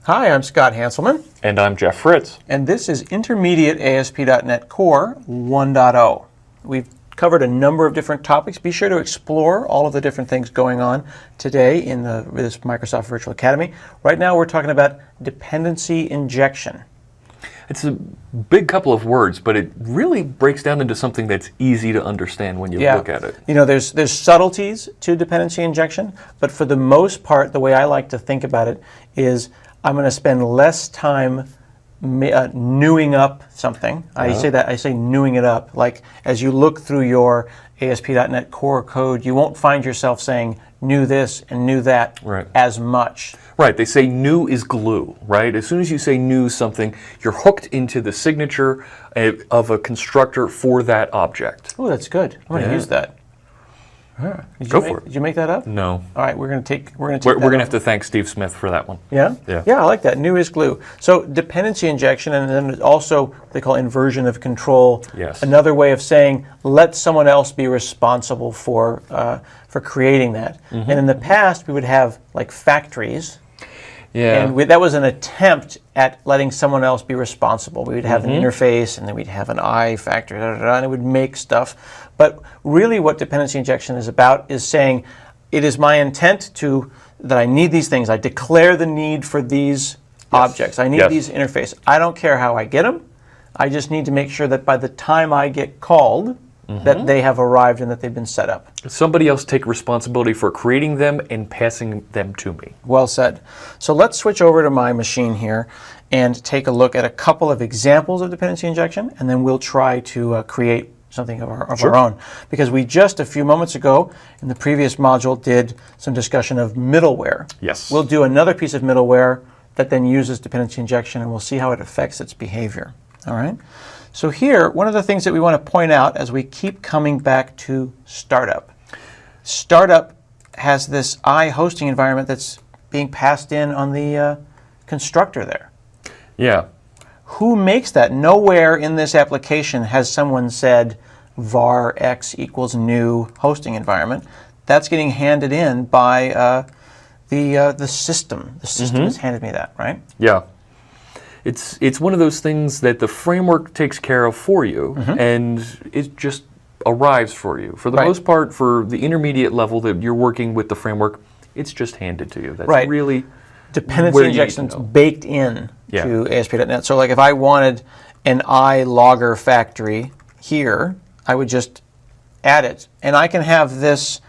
Hi, I'm Scott Hanselman. And I'm Jeff Fritz. And this is Intermediate ASP.NET Core 1.0. We've covered a number of different topics. Be sure to explore all of the different things going on today in this Microsoft Virtual Academy. Right now we're talking about dependency injection. It's a big couple of words, but it really breaks down into something that's easy to understand when you look at it. You know, there's subtleties to dependency injection, but for the most part, the way I like to think about it is I'm going to spend less time newing up something. I say newing it up. Like as you look through your ASP.NET Core code, you won't find yourself saying new this and new that as much. Right. They say new is glue, right? As soon as you say new something, you're hooked into the signature of a constructor for that object. Oh, that's good. I'm going to use that. Go for it. Did you make that up? No. All right, we're going to have to thank Steve Smith for that one. Yeah? Yeah. Yeah, I like that. New is glue. So dependency injection, and then also what they call inversion of control. Yes. Another way of saying let someone else be responsible for creating that. And in the past, we would have like factories. Yeah. And that was an attempt at letting someone else be responsible. We would have an interface, and then we'd have an I factory, and it would make stuff. But really what dependency injection is about is saying, it is my intent that I need these things. I declare the need for these objects. I need these interfaces. I don't care how I get them. I just need to make sure that by the time I get called, that they have arrived and that they've been set up. Somebody else take responsibility for creating them and passing them to me. Well said. So let's switch over to my machine here and take a look at a couple of examples of dependency injection, and then we'll try to create something of our own. Because we just a few moments ago in the previous module did some discussion of middleware. Yes. We'll do another piece of middleware that then uses dependency injection, and we'll see how it affects its behavior. All right? So here, one of the things that we want to point out as we keep coming back to startup. Startup has this I hosting environment that's being passed in on the constructor there. Yeah. Who makes that? Nowhere in this application has someone said var x equals new hosting environment. That's getting handed in by the system. The system has handed me that, right? Yeah. It's one of those things that the framework takes care of for you, and it just arrives for you. For the most part, for the intermediate level that you're working with the framework, it's just handed to you. That's really dependency injection's baked in to ASP.NET. So like if I wanted an iLogger factory here, I would just add it. And I can have this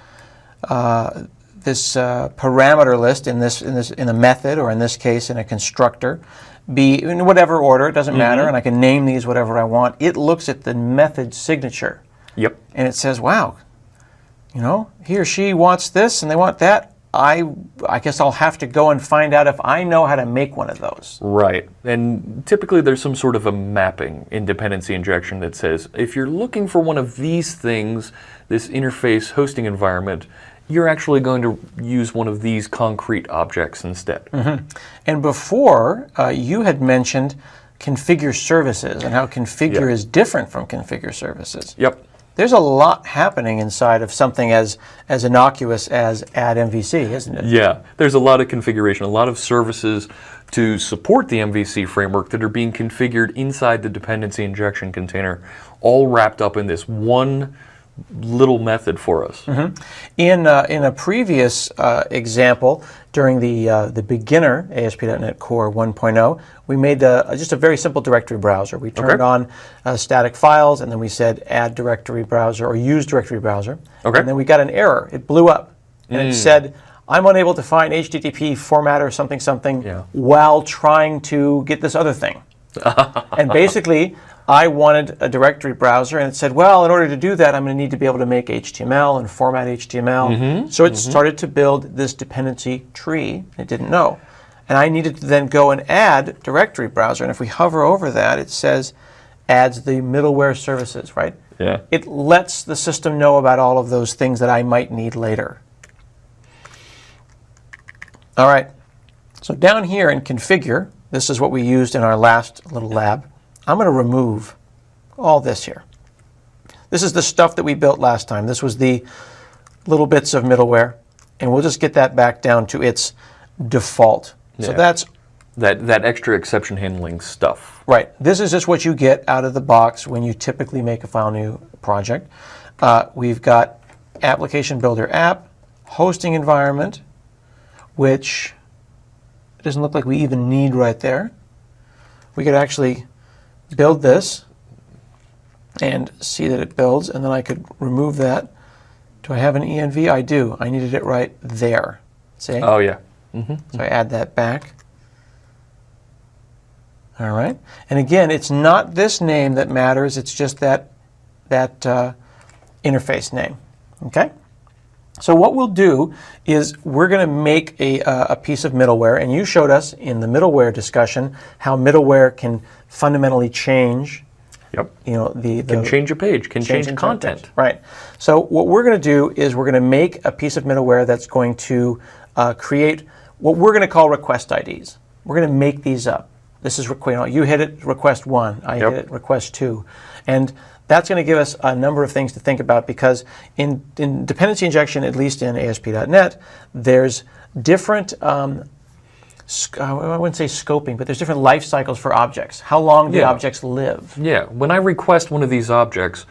parameter list in a method, or in this case in a constructor, be in whatever order, it doesn't matter, and I can name these whatever I want. It looks at the method signature. Yep. And it says, wow, you know, he or she wants this and they want that. I guess I'll have to go and find out if I know how to make one of those. Right. And typically there's some sort of a mapping in dependency injection that says, if you're looking for one of these things, this interface hosting environment, you're actually going to use one of these concrete objects instead. And before, you had mentioned configure services and how configure is different from configure services. Yep. There's a lot happening inside of something as innocuous as add MVC, isn't it? Yeah, there's a lot of configuration, a lot of services to support the MVC framework that are being configured inside the dependency injection container, all wrapped up in this one little method for us. In a previous example, during the beginner ASP.NET Core 1.0, we made just a very simple directory browser. We turned on static files, and then we said add directory browser or use directory browser. And then we got an error. It blew up, and it said, I'm unable to find HTTP format or something while trying to get this other thing. And basically, I wanted a directory browser, and it said, well, in order to do that, I'm going to need to be able to make HTML and format HTML. So it started to build this dependency tree. It didn't know. And I needed to then go and add directory browser. And if we hover over that, it says adds the middleware services, right? Yeah. It lets the system know about all of those things that I might need later. All right. So down here in configure, this is what we used in our last little lab. I'm going to remove all this here. This is the stuff that we built last time. This was the little bits of middleware, and we'll just get that back down to its default. So that's that extra exception handling stuff. Right. This is just what you get out of the box when you typically make a file new project. We've got application builder app, hosting environment, which doesn't look like we even need right there. We could actually build this and see that it builds, and then I could remove that. Do I have an env? I do. I needed it right there. See? Oh, yeah. So I add that back. All right. And again, it's not this name that matters. It's just that interface name. Okay? So what we'll do is we're going to make a piece of middleware, and you showed us in the middleware discussion how middleware can fundamentally change. Yep. You know, can change a page, can change content. Right. So what we're going to do is we're going to make a piece of middleware that's going to create what we're going to call request IDs. We're going to make these up. This is, you hit it request 1, I hit it request 2. And that's going to give us a number of things to think about, because in dependency injection, at least in ASP.NET, there's different, I wouldn't say scoping, but there's different life cycles for objects. How long do objects live? Yeah, when I request one of these objects,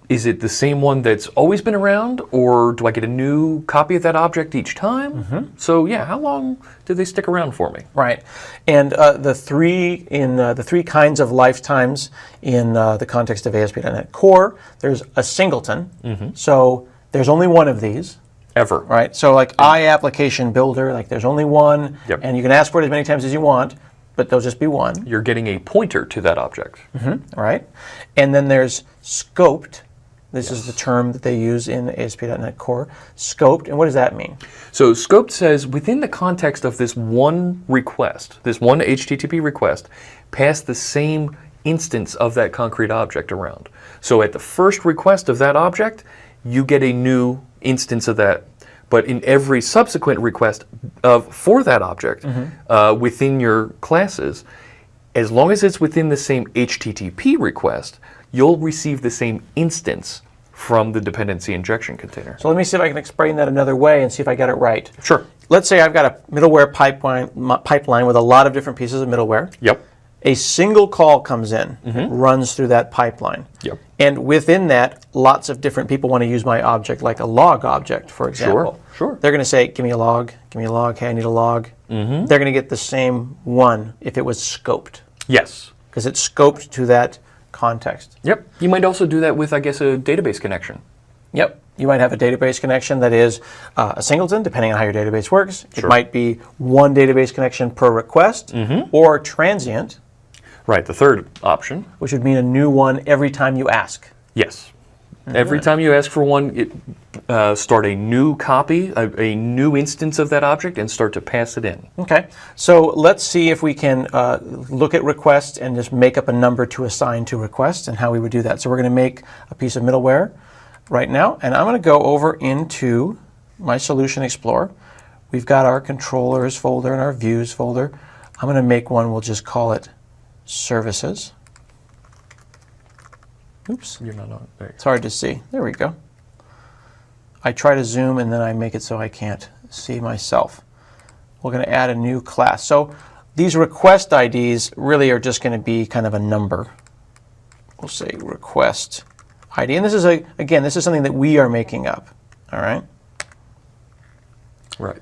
is it the same one that's always been around, or do I get a new copy of that object each time? So yeah, how long do they stick around for me? Right, and the three kinds of lifetimes in the context of ASP.NET Core, there's a singleton. So there's only one of these. Ever. Right, so like application builder, like there's only one, and you can ask for it as many times as you want, but there'll just be one. You're getting a pointer to that object. Right, and then there's scoped. This is the term that they use in ASP.NET Core. Scoped, and what does that mean? So scoped says within the context of this one request, this one HTTP request, pass the same instance of that concrete object around. So at the first request of that object, you get a new instance of that. But in every subsequent request for that object within your classes, as long as it's within the same HTTP request, you'll receive the same instance from the dependency injection container. So let me see if I can explain that another way and see if I get it right. Sure. Let's say I've got a middleware pipeline with a lot of different pieces of middleware. Yep. A single call comes in, runs through that pipeline. Yep. And within that, lots of different people want to use my object, like a log object, for example. Sure. They're going to say, give me a log, hey, I need a log. They're going to get the same one if it was scoped. Yes. Because it's scoped to that context. Yep. You might also do that with, I guess, a database connection. Yep. You might have a database connection that is a singleton, depending on how your database works. It might be one database connection per request, or transient. Right, the third option. Which would mean a new one every time you ask. Yes. Every time you ask for one, start a new copy, a new instance of that object, and start to pass it in. Okay, so let's see if we can look at requests and just make up a number to assign to requests and how we would do that. So we're going to make a piece of middleware right now, and I'm going to go over into my Solution Explorer. We've got our controllers folder and our views folder. I'm going to make one, we'll just call it services. Oops. You're not on there. It's hard to see. There we go. I try to zoom and then I make it so I can't see myself. We're going to add a new class. So these request IDs really are just going to be kind of a number. We'll say request ID. And this is, again, this is something that we are making up. All right? Right.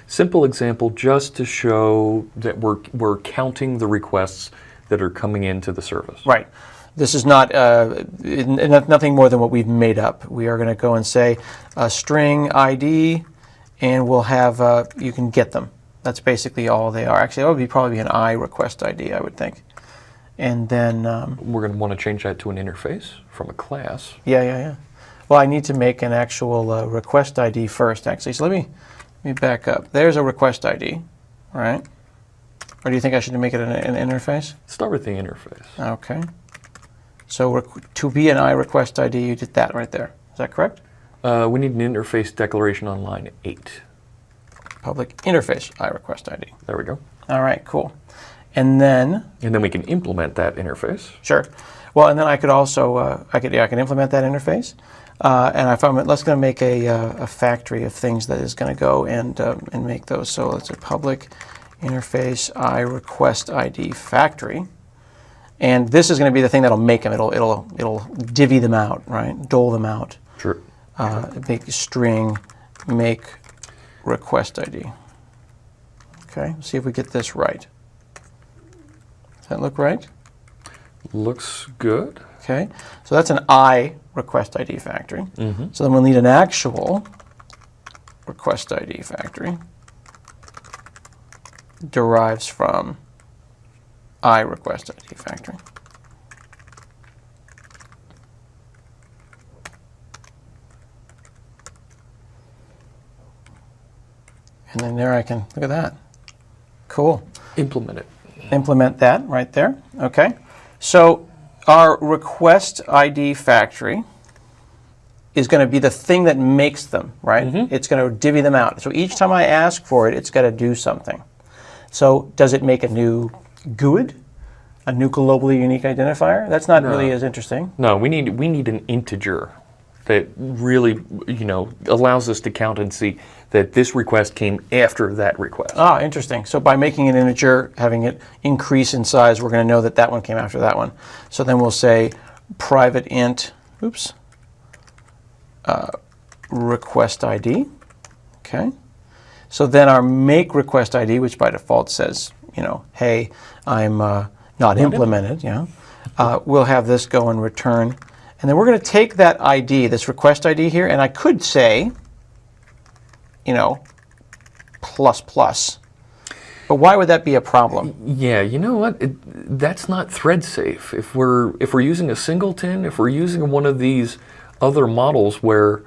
Simple example just to show that we're counting the requests that are coming into the service. Right. This is not nothing more than what we've made up. We are going to go and say string ID, and we'll have, you can get them. That's basically all they are. Actually, that would probably be an I request ID, I would think. And then... we're going to want to change that to an interface from a class. Yeah. Well, I need to make an actual request ID first, actually. So let me back up. There's a request ID, right? Or do you think I should make it an interface? Start with the interface. Okay. So to be an I request ID, you did that right there. Is that correct? We need an interface declaration on line 8. Public interface I request ID. There we go. All right, cool. And then we can implement that interface. Sure. Well, and then I could also I can implement that interface. And let's going to make a factory of things that is going to go and make those. So let's say public interface I request ID factory. And this is going to be the thing that'll make them. It'll divvy them out, right? Dole them out. Sure. Make string make request ID. Okay, let's see if we get this right. Does that look right? Looks good. Okay, so that's an I request ID factory. So then we'll need an actual request ID factory. Derives from I request ID factory. And then there I can, look at that. Cool. Implement it. Implement that right there. Okay. So our request ID factory is going to be the thing that makes them, right? It's going to divvy them out. So each time I ask for it, it's got to do something. So does it make a new GUID? A new globally unique identifier? That's not really as interesting. No, we need an integer that really, allows us to count and see that this request came after that request. Ah, interesting. So by making an integer, having it increase in size, we're going to know that that one came after that one. So then we'll say private int, request ID. Okay. So then our make request ID, which by default says, hey, I'm not implemented, we'll have this go and return. And then we're going to take that ID, this request ID here, and I could say, plus plus. But why would that be a problem? Yeah, you know what? That's not thread safe. If we're using a singleton, if we're using one of these other models where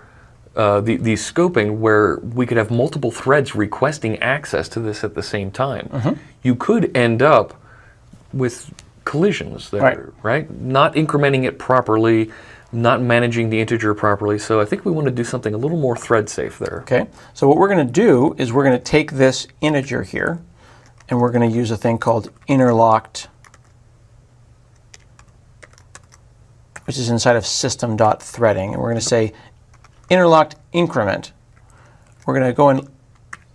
the scoping where we could have multiple threads requesting access to this at the same time, you could end up with collisions there, right? Not incrementing it properly, not managing the integer properly. So I think we want to do something a little more thread safe there. Okay, so what we're going to do is we're going to take this integer here and we're going to use a thing called interlocked, which is inside of system.threading. And we're going to say interlocked increment. We're going to go and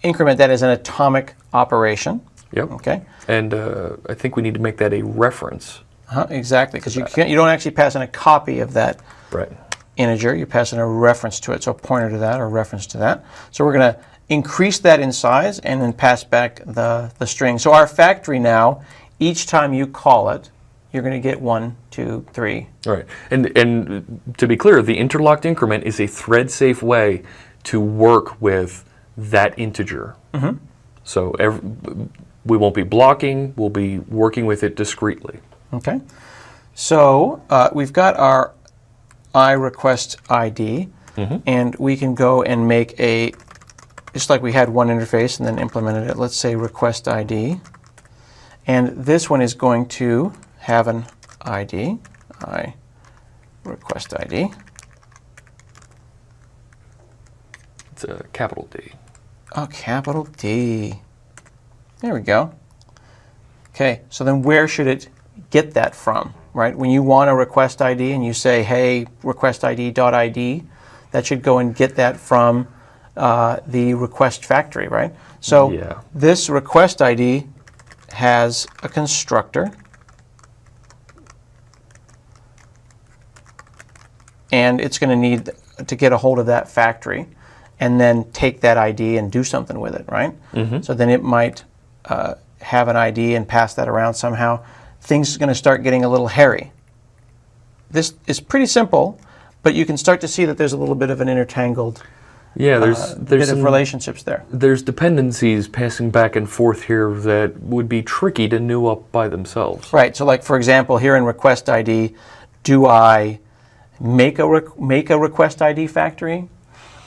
increment that as an atomic operation. Yep. Okay. And I think we need to make that a reference. Exactly, because you don't actually pass in a copy of that integer. You pass in a reference to it, so a pointer to that or a reference to that. So we're going to increase that in size and then pass back the string. So our factory now, each time you call it, you're going to get 1, 2, 3. All right. And to be clear, the interlocked increment is a thread-safe way to work with that integer. So we won't be blocking. We'll be working with it discretely. Okay. So we've got our I request ID, and we can go and make a, just like we had one interface and then implemented it, let's say request ID. And this one is going to have an ID, I request ID. It's a capital D. Oh, capital D. There we go. Okay, so then where should it get that from, right? When you want a request ID and you say, hey, request ID.id, that should go and get that from the request factory, right? So this request ID has a constructor, and it's going to need to get a hold of that factory and then take that ID and do something with it, right? So then it might have an ID and pass that around somehow. Things are going to start getting a little hairy. This is pretty simple, but you can start to see that there's a little bit of an intertangled there's bit of relationships there. There's dependencies passing back and forth here that would be tricky to new up by themselves. Right. So, like for example, here in request ID, do I make a request ID factory?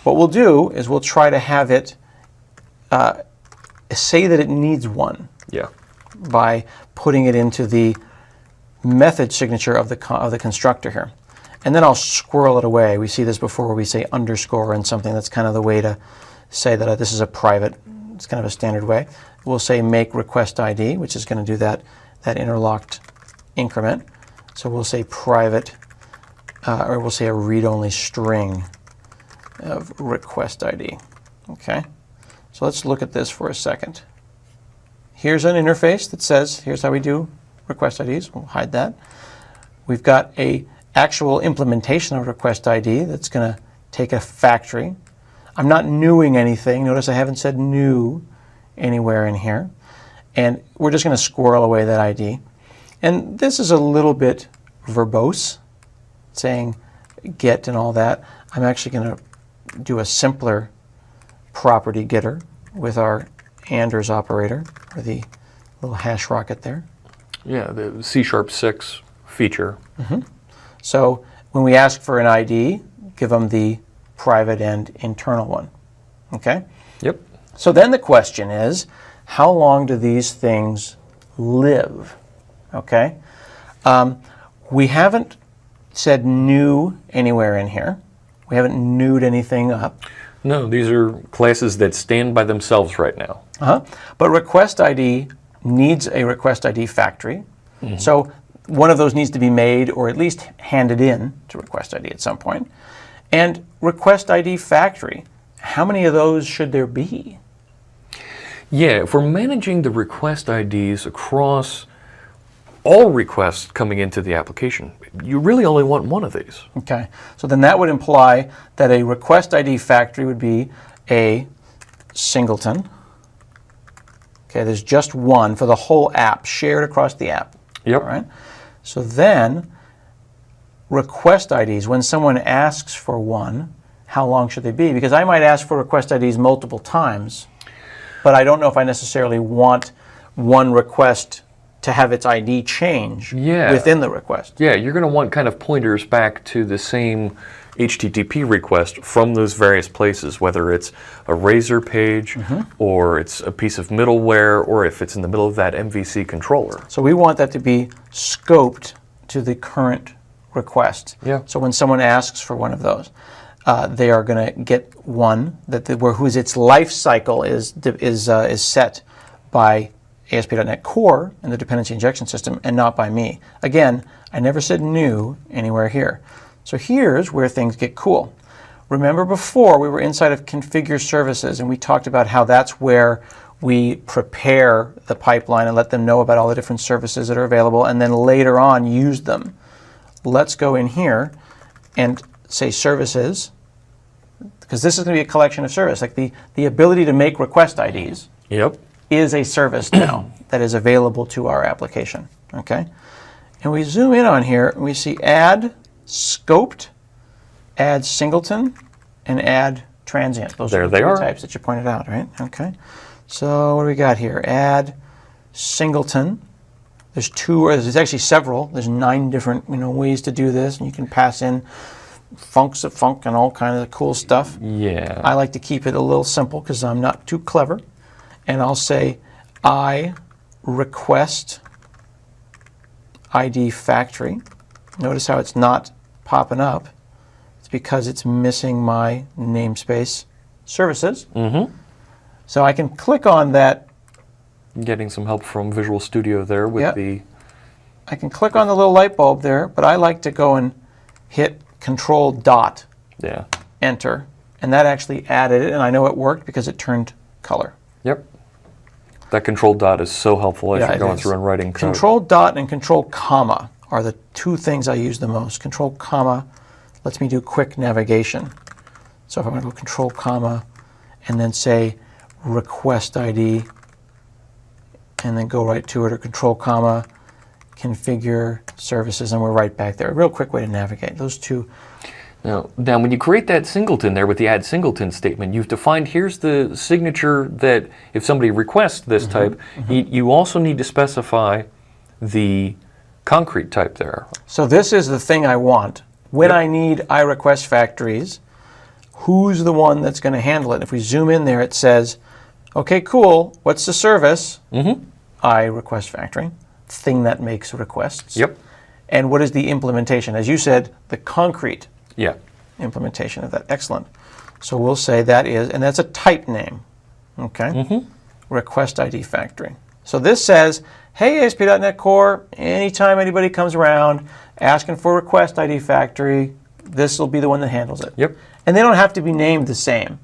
What we'll do is we'll try to have it say that it needs one. By putting it into the method signature of the constructor here. And then I'll squirrel it away. We see this before where we say underscore and something. That's kind of the way to say that this is a private. It's kind of a standard way. We'll say make request ID, which is going to do that interlocked increment. So we'll say private, or we'll say a read-only string of request ID. Okay. So let's look at this for a second. here's an interface that says, here's how we do request IDs. We'll hide that. We've got a actual implementation of request ID that's going to take a factory. I'm not newing anything. Notice I haven't said new anywhere in here. And we're just going to squirrel away that ID. And this is a little bit verbose, saying get and all that. I'm actually going to do a simpler property getter with our Anders operator, or the little hash rocket there. Yeah, the C#6 feature. So when we ask for an ID, give them the private and internal one. Okay? Yep. So then the question is, how long do these things live? Okay? We haven't said new anywhere in here. We haven't newed anything up. No, these are classes that stand by themselves right now. But request ID needs a request ID factory. So one of those needs to be made or at least handed in to request ID at some point. And request ID factory, how many of those should there be? Yeah, if we're managing the request IDs across all requests coming into the application, you really only want one of these. Okay, so then that would imply that a request ID factory would be a singleton. Okay, there's just one for the whole app, shared across the app. Yep. All right. So then, request IDs, when someone asks for one, how long should they be? Because I might ask for request IDs multiple times, but I don't know if I necessarily want one request to have its ID change within the request. Yeah, you're going to want kind of pointers back to the same HTTP request from those various places, whether it's a Razor page or it's a piece of middleware or if it's in the middle of that MVC controller. So we want that to be scoped to the current request. Yeah. So when someone asks for one of those, they are going to get one that whose its life cycle is set by ASP.NET Core and the dependency injection system, and not by me. Again, I never said new anywhere here. So here's where things get cool. Remember before we were inside of configure services and we talked about how that's where we prepare the pipeline and let them know about all the different services that are available and then later on use them. Let's go in here and say services, because this is going to be a collection of service. Like the ability to make request IDs is a service now that is available to our application. Okay? And we zoom in on here and we see add scoped, add singleton, and add transient. Those are the three types that you pointed out, right? Okay. So what do we got here? Add singleton. There's two, or there's actually several. There's 9 different ways to do this, and you can pass in funks of funk and all kinds of cool stuff. Yeah. I like to keep it a little simple because I'm not too clever. And I'll say I request ID factory. Notice how it's not popping up. It's because it's missing my namespace services. So I can click on that. Getting some help from Visual Studio there with the... I can click on the little light bulb there, but I like to go and hit Control Dot, Enter, and that actually added it, and I know it worked because it turned color. Yep. That Control Dot is so helpful as you're going through and writing code. Control Dot and Control Comma are the two things I use the most. Control Comma lets me do quick navigation. So if I want to go Control Comma and then say request ID and then go right to it, or Control Comma, configure services, and we're right back there. A real quick way to navigate. Those two. Now when you create that singleton there with the add singleton statement, you've defined here's the signature that if somebody requests this type, you also need to specify the concrete type there. So this is the thing I want. When I need I request factories, who's the one that's going to handle it? If we zoom in there, it says, okay, cool, what's the service? I request factory, thing that makes requests. And what is the implementation? As you said, the concrete implementation of that. Excellent. So we'll say that is, and that's a type name. Okay? Request ID factory. So this says, hey, ASP.NET Core, anytime anybody comes around asking for request ID factory, this will be the one that handles it. And they don't have to be named the same.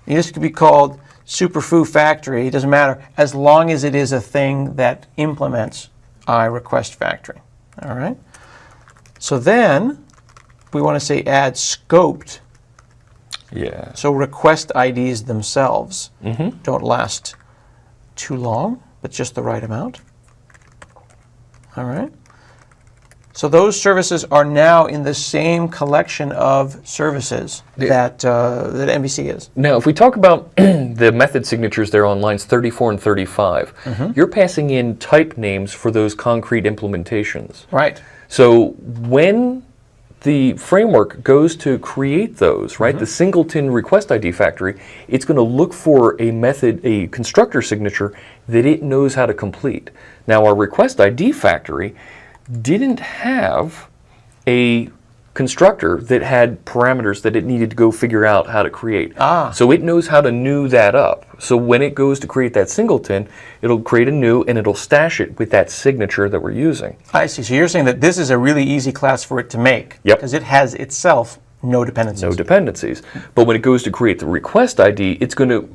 This could be called superfoo factory, it doesn't matter, as long as it is a thing that implements iRequest factory. All right. So then we want to say add scoped. Yeah. So request IDs themselves don't last too long, but just the right amount. All right. So those services are now in the same collection of services that MVC is. Now, if we talk about the method signatures there on lines 34 and 35, you're passing in type names for those concrete implementations. Right. So when the framework goes to create those, right, the singleton request ID factory, it's going to look for a method, a constructor signature that it knows how to complete. Now, our request ID factory didn't have a constructor that had parameters that it needed to go figure out how to create. So it knows how to new that up. So when it goes to create that singleton, it'll create a new and it'll stash it with that signature that we're using. I see. So you're saying that this is a really easy class for it to make. Yep. Because it has itself no dependencies. No dependencies. But when it goes to create the request ID, it's going to,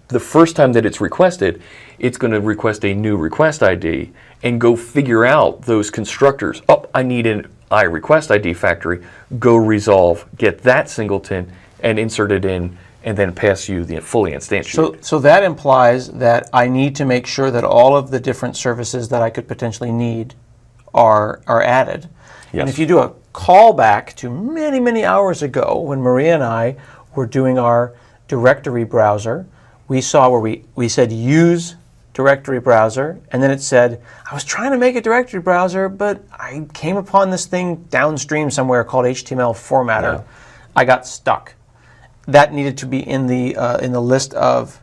the first time that it's requested, it's going to request a new request ID and go figure out those constructors. Oh, I need an iRequest ID factory. Go resolve, get that singleton, and insert it in, and then pass you the fully instantiated. So that implies that I need to make sure that all of the different services that I could potentially need are added. Yes. And if you do a callback to many, many hours ago when Maria and I were doing our directory browser, we saw where we said use directory browser, and then it said, I was trying to make a directory browser, but I came upon this thing downstream somewhere called HTML formatter. Yeah. I got stuck. That needed to be in the list of,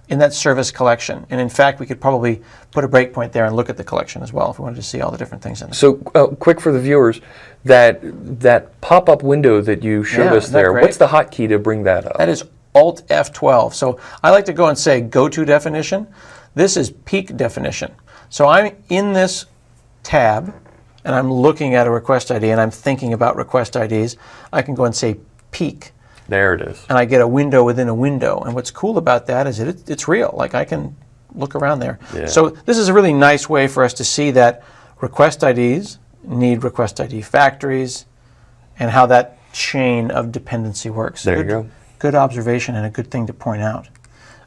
in that service collection. And in fact, we could probably put a breakpoint there and look at the collection as well if we wanted to see all the different things in it. So quick for the viewers, that pop-up window that you showed us there, what's the hotkey to bring that up? That is Alt F12. So I like to go and say go to definition. This is peak definition. So I'm in this tab and I'm looking at a request ID and I'm thinking about request IDs. I can go and say peak. There it is. And I get a window within a window. And what's cool about that is it's real. Like I can look around there. Yeah. So this is a really nice way for us to see that request IDs need request ID factories and how that chain of dependency works. There you go. Good observation and a good thing to point out.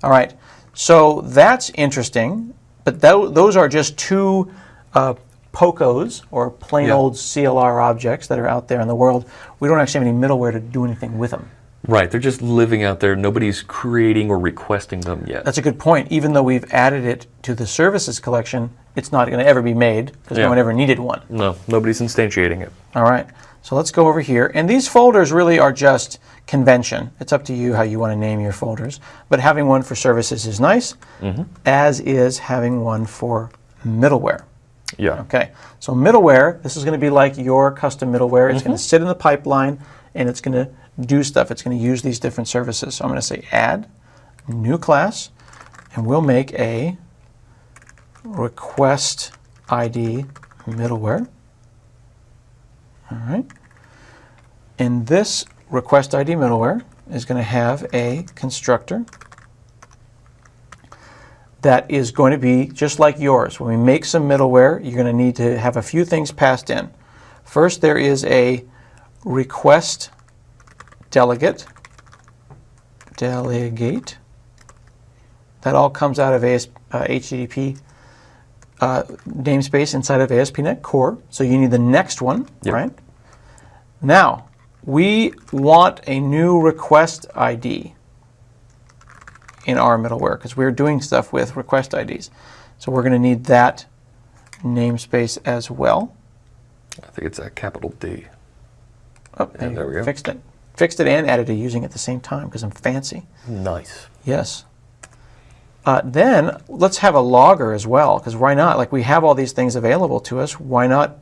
All right. So that's interesting, but those are just two POCOs, or plain old CLR objects that are out there in the world. We don't actually have any middleware to do anything with them. Right, they're just living out there. Nobody's creating or requesting them yet. That's a good point. Even though we've added it to the services collection, it's not going to ever be made because no one ever needed one. No, nobody's instantiating it. All right, so let's go over here. And these folders really are just convention. It's up to you how you want to name your folders. But having one for services is nice, as is having one for middleware. Yeah. Okay, so middleware, this is going to be like your custom middleware. It's going to sit in the pipeline and it's going to do stuff. It's going to use these different services. So I'm going to say add new class, and we'll make a request ID middleware. All right. And this request ID middleware is going to have a constructor that is going to be just like yours. When we make some middleware, you're going to need to have a few things passed in. First, there is a request delegate. That all comes out of HTTP namespace inside of ASP.NET Core. So you need the next one, right? Now, we want a new request ID in our middleware because we're doing stuff with request IDs. So we're going to need that namespace as well. I think it's a capital D. Oh, and there we go. Fixed it. Fixed it and added it using it at the same time because I'm fancy. Nice. Yes. Then let's have a logger as well, because why not? Like, we have all these things available to us. Why not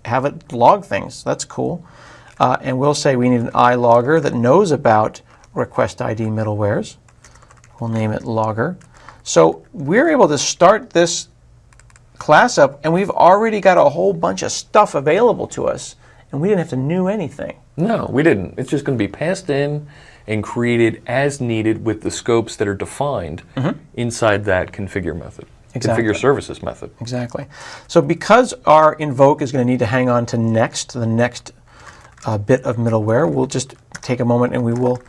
have it log things? That's cool. And we'll say we need an iLogger that knows about request ID middlewares. We'll name it logger. So we're able to start this class up, and we've already got a whole bunch of stuff available to us, and we didn't have to new anything. No, we didn't. It's just going to be passed in, and create it as needed with the scopes that are defined inside that configure method. Exactly. Configure services method. Exactly. So because our invoke is going to need to hang on to next, the next bit of middleware, we'll just take a moment and we will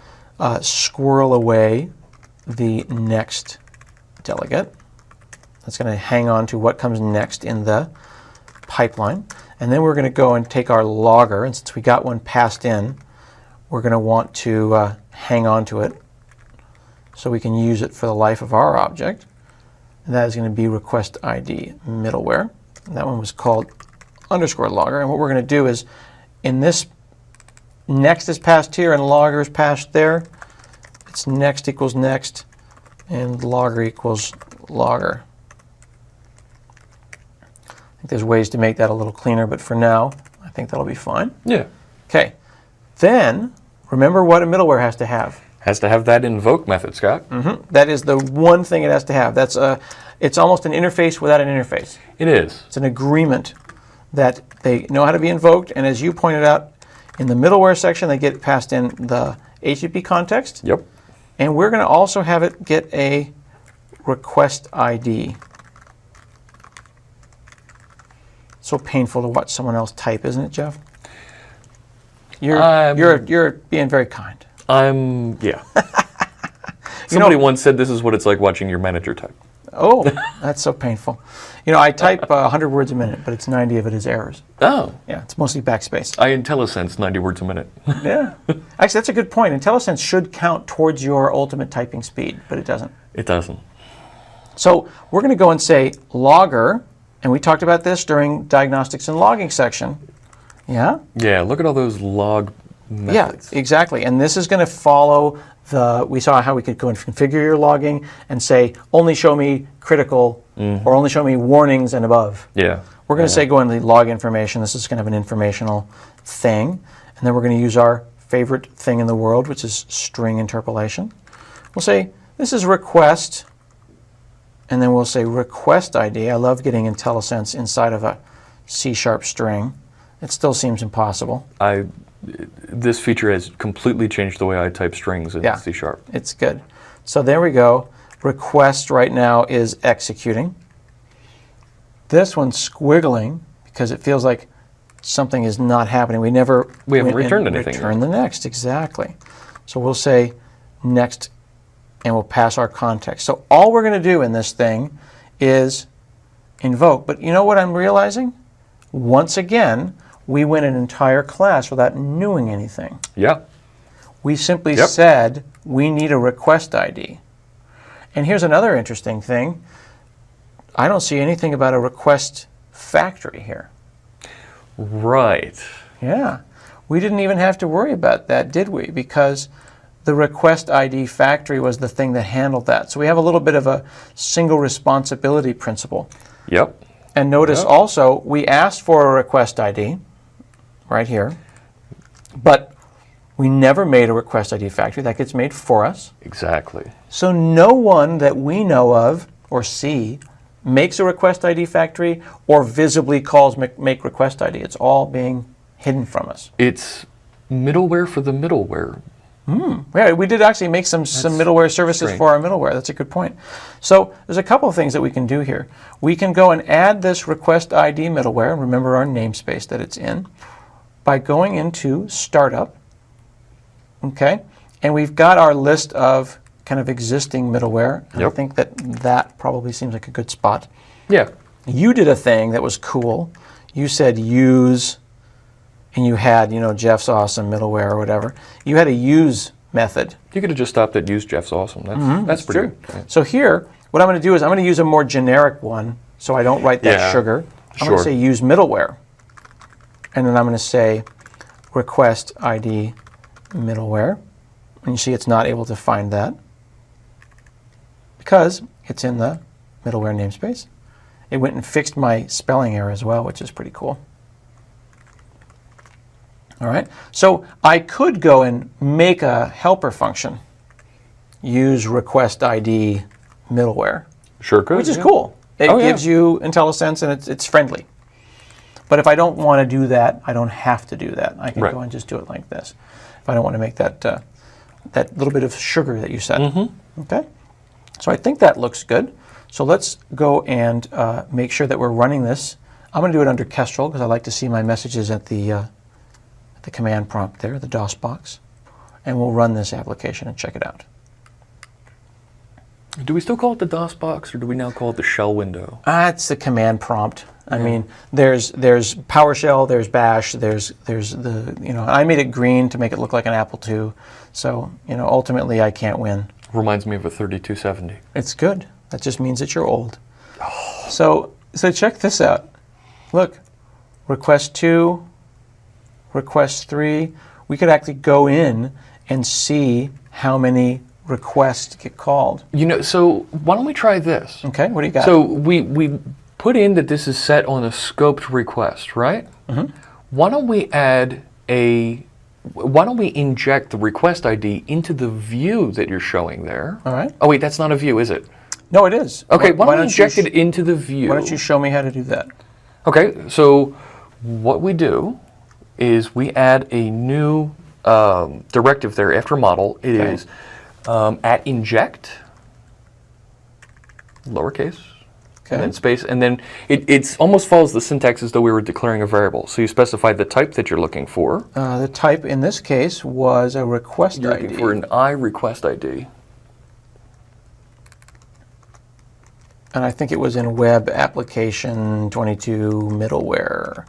squirrel away the next delegate. That's going to hang on to what comes next in the pipeline. And then we're going to go and take our logger, and since we got one passed in, we're going to want to hang on to it so we can use it for the life of our object. And that is going to be request ID middleware. And that one was called underscore logger. And what we're going to do is, in this next is passed here and logger is passed there, it's next equals next and logger equals logger. I think there's ways to make that a little cleaner, but for now, I think that'll be fine. Yeah. Okay. Then, remember what a middleware has to have. Has to have that invoke method, Scott. That is the one thing it has to have. It's almost an interface without an interface. It is. It's an agreement that they know how to be invoked, and as you pointed out, in the middleware section, they get passed in the HTTP context. Yep. And we're going to also have it get a request ID. So painful to watch someone else type, isn't it, Jeff? You're being very kind. Yeah. Somebody once said this is what it's like watching your manager type. Oh, that's so painful. I type 100 words a minute, but it's 90 of it is errors. Oh. Yeah, it's mostly backspace. I IntelliSense 90 words a minute. Yeah. Actually, that's a good point. IntelliSense should count towards your ultimate typing speed, but it doesn't. It doesn't. So we're going to go and say logger, and we talked about this during diagnostics and logging section. Yeah? Yeah, look at all those log methods. Yeah, exactly. And this is going to follow we saw how we could go and configure your logging and say, only show me critical or only show me warnings and above. Yeah. We're going to say go into the log information. This is kind of an informational thing. And then we're going to use our favorite thing in the world, which is string interpolation. We'll say, this is request, and then we'll say request ID. I love getting IntelliSense inside of a C# string. It still seems impossible. This feature has completely changed the way I type strings in C#. It's good. So there we go. Request right now is executing. This one's squiggling because it feels like something is not happening. We haven't returned anything. Return the next, exactly. So we'll say next, and we'll pass our context. So all we're going to do in this thing is invoke. But you know what I'm realizing? Once again, we went an entire class without knowing anything. Yeah. We simply said we need a request ID. And here's another interesting thing. I don't see anything about a request factory here. Right. Yeah. We didn't even have to worry about that, did we? Because the request ID factory was the thing that handled that. So we have a little bit of a single responsibility principle. Yep. And notice also, we asked for a request ID right here, but we never made a request ID factory. That gets made for us. Exactly. So no one that we know of or see makes a request ID factory or visibly calls make request ID. It's all being hidden from us. It's middleware for the middleware. Yeah, we did actually make some middleware services for our middleware. That's a good point. So there's a couple of things that we can do here. We can go and add this request ID middleware, and remember our namespace that it's in, by going into startup, okay? And we've got our list of kind of existing middleware. And I think that probably seems like a good spot. Yeah. You did a thing that was cool. You said use, and you had, Jeff's awesome middleware or whatever. You had a use method. You could have just stopped at use Jeff's awesome. That's pretty true. good. Yeah. So here, what I'm going to do is I'm going to use a more generic one, so I don't write that sugar. I'm going to say use middleware. And then I'm going to say request ID middleware. And you see it's not able to find that because it's in the middleware namespace. It went and fixed my spelling error as well, which is pretty cool. All right, so I could go and make a helper function, use request ID middleware. Sure could. Which is cool. It gives you IntelliSense and it's friendly. But if I don't want to do that, I don't have to do that. I can go and just do it like this. If I don't want to make that that little bit of sugar that you said. Okay. So I think that looks good. So let's go and make sure that we're running this. I'm going to do it under Kestrel because I like to see my messages at the command prompt there, the DOS box. And we'll run this application and check it out. Do we still call it the DOS box, or do we now call it the shell window? It's the command prompt. I mean, there's PowerShell, there's Bash, there's the, I made it green to make it look like an Apple II. So, ultimately I can't win. Reminds me of a 3270. It's good. That just means that you're old. So check this out. Look, request 2, request 3. We could actually go in and see how many requests get called. So why don't we try this? Okay, what do you got? So we put in that this is set on a scoped request, right? Why don't we inject the request ID into the view that you're showing there? All right. Oh wait, that's not a view, is it? No, it is. Okay, why don't we inject it into the view? Why don't you show me how to do that? Okay, so what we do is we add a new directive there after model. It is at inject, lowercase, and then space, and then it almost follows the syntax as though we were declaring a variable. So you specify the type that you're looking for. The type in this case was a request You're ID. looking for an I request ID. And I think it was in Web Application 22 middleware.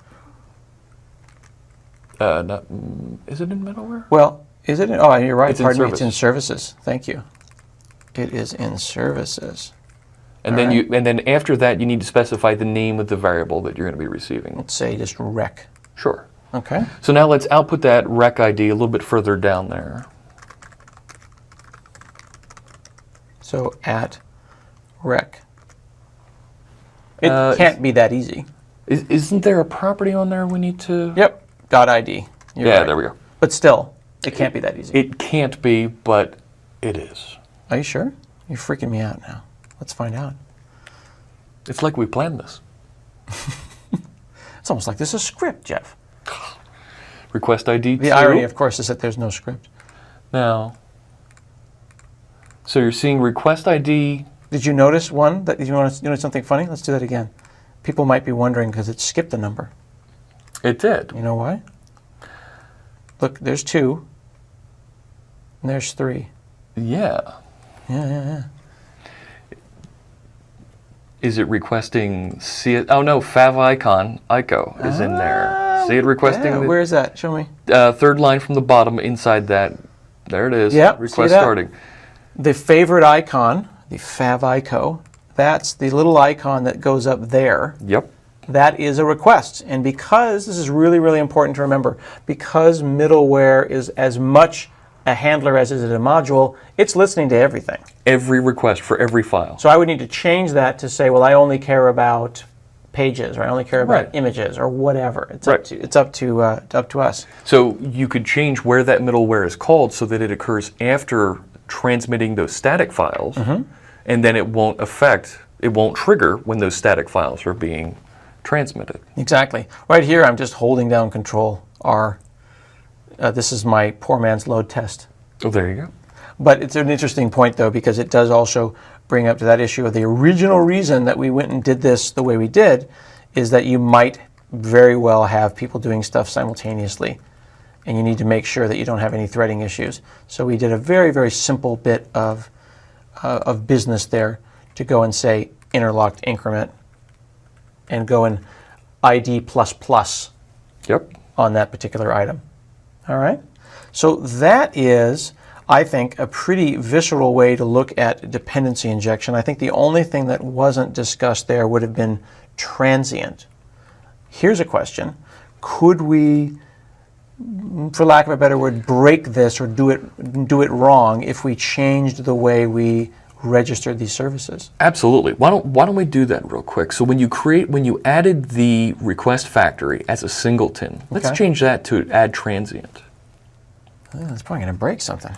Is it in middleware? Well, is it? Oh, you're right. It's in Pardon me. service. It's in services. Thank you. It is in services. And then after that, you need to specify the name of the variable that you're going to be receiving. Let's say just rec. Sure. Okay. So now let's output that rec ID a little bit further down there. So at rec. It can't be that easy. Isn't there a property on there we need to? Yep. .id. You're right. There we go. But still, it can't be that easy. It can't be, but it is. Are you sure? You're freaking me out now. Let's find out. It's like we planned this. It's almost like this is a script, Jeff. Request ID 2. The irony, of course, is that there's no script. Now, so you're seeing request ID. Did you notice one? That you want to notice something funny? Let's do that again. People might be wondering because it skipped the number. It did. You know why? Look, there's 2, and there's 3. Yeah. Yeah. Is it requesting see it? Oh no, fav icon, ICO is in there. See it requesting? Yeah, where is that? Show me. Third line from the bottom inside that. There it is. Yep, Request see that? starting. The favorite icon, the fav ICO, that's the little icon that goes up there. Yep. That is a request. And because, this is really, really important to remember, because middleware is as much a handler as is it a module, it's listening to everything. Every request for every file. So I would need to change that to say, well, I only care about pages, or I only care about images, or whatever. It's up to us. So you could change where that middleware is called so that it occurs after transmitting those static files, and then it won't trigger when those static files are being transmitted. Exactly. Right here, I'm just holding down Control R. This is my poor man's load test. Oh, there you go. But it's an interesting point, though, because it does also bring up to that issue of the original reason that we went and did this the way we did is that you might very well have people doing stuff simultaneously, and you need to make sure that you don't have any threading issues. So we did a very, very simple bit of business there to go and say interlocked increment and go in ID++ on that particular item. All right? So that is, I think, a pretty visceral way to look at dependency injection. I think the only thing that wasn't discussed there would have been transient. Here's a question. Could we, for lack of a better word, break this or do it wrong if we changed the way we registered these services? Absolutely. Why don't we do that real quick? So when you added the request factory as a singleton, let's change that to add transient. That's probably going to break something.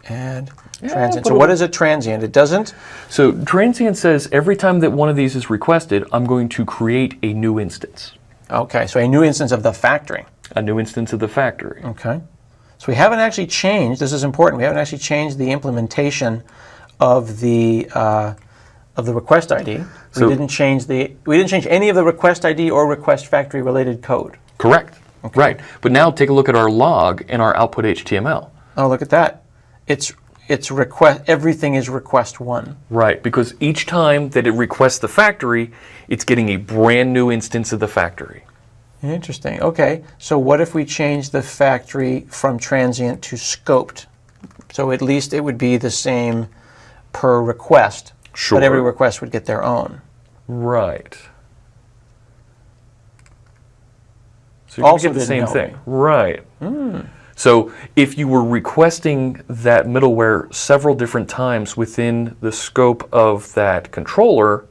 Add transient. So what is a transient? It doesn't? So transient says every time that one of these is requested, I'm going to create a new instance. Okay, so a new instance of the factory. A new instance of the factory. Okay. So we haven't actually changed, this is important, we haven't actually changed the implementation of the request ID. So we didn't change any of the request ID or request factory related code. Correct. Okay. Right. But now take a look at our log and our output HTML. Oh, look at that. It's request, everything is request one. Right, because each time that it requests the factory, it's getting a brand new instance of the factory. Interesting. Okay, so what if we change the factory from transient to scoped? So at least it would be the same per request, Sure. but every request would get their own. Right. So you're Also going to get the didn't same help thing. me. Right. So if you were requesting that middleware several different times within the scope of that controller,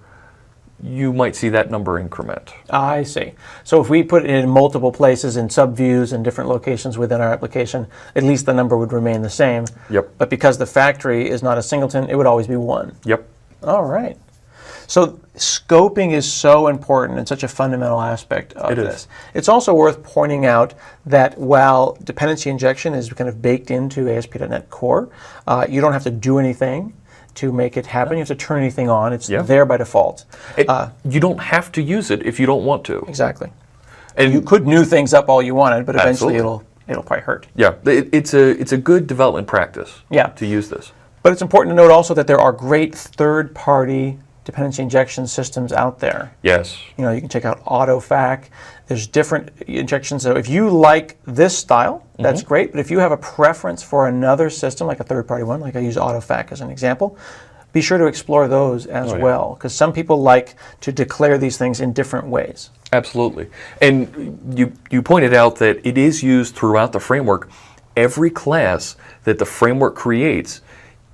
you might see that number increment. I see. So if we put it in multiple places in subviews and different locations within our application, at least the number would remain the same. Yep. But because the factory is not a singleton, it would always be one. Yep. All right. So scoping is so important and such a fundamental aspect of this. It's also worth pointing out that while dependency injection is kind of baked into ASP.NET Core, you don't have to do anything to make it happen. You have to turn anything on. It's there by default. You don't have to use it if you don't want to. Exactly. And you could new things up all you wanted, but eventually Absolutely. it'll probably hurt. Yeah, it's a good development practice. To use this. But it's important to note also that there are great third-party dependency injection systems out there. Yes. You know, you can check out AutoFac. There's different injections. So if you like this style, that's great. But if you have a preference for another system, like a third-party one, like I use AutoFac as an example, be sure to explore those as well, because some people like to declare these things in different ways. Absolutely. And you pointed out that it is used throughout the framework. Every class that the framework creates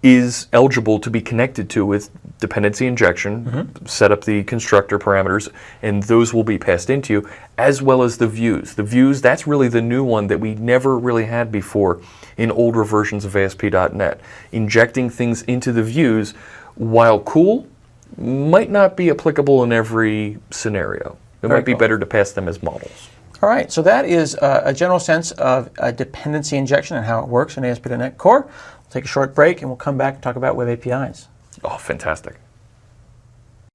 is eligible to be connected to with dependency injection, set up the constructor parameters, and those will be passed into you, as well as the views. The views, that's really the new one that we never really had before in older versions of ASP.NET. Injecting things into the views, while cool, might not be applicable in every scenario. It might be better to pass them as models. All right, so that is a general sense of a dependency injection and how it works in ASP.NET Core. We'll take a short break and we'll come back and talk about web APIs. Oh, fantastic.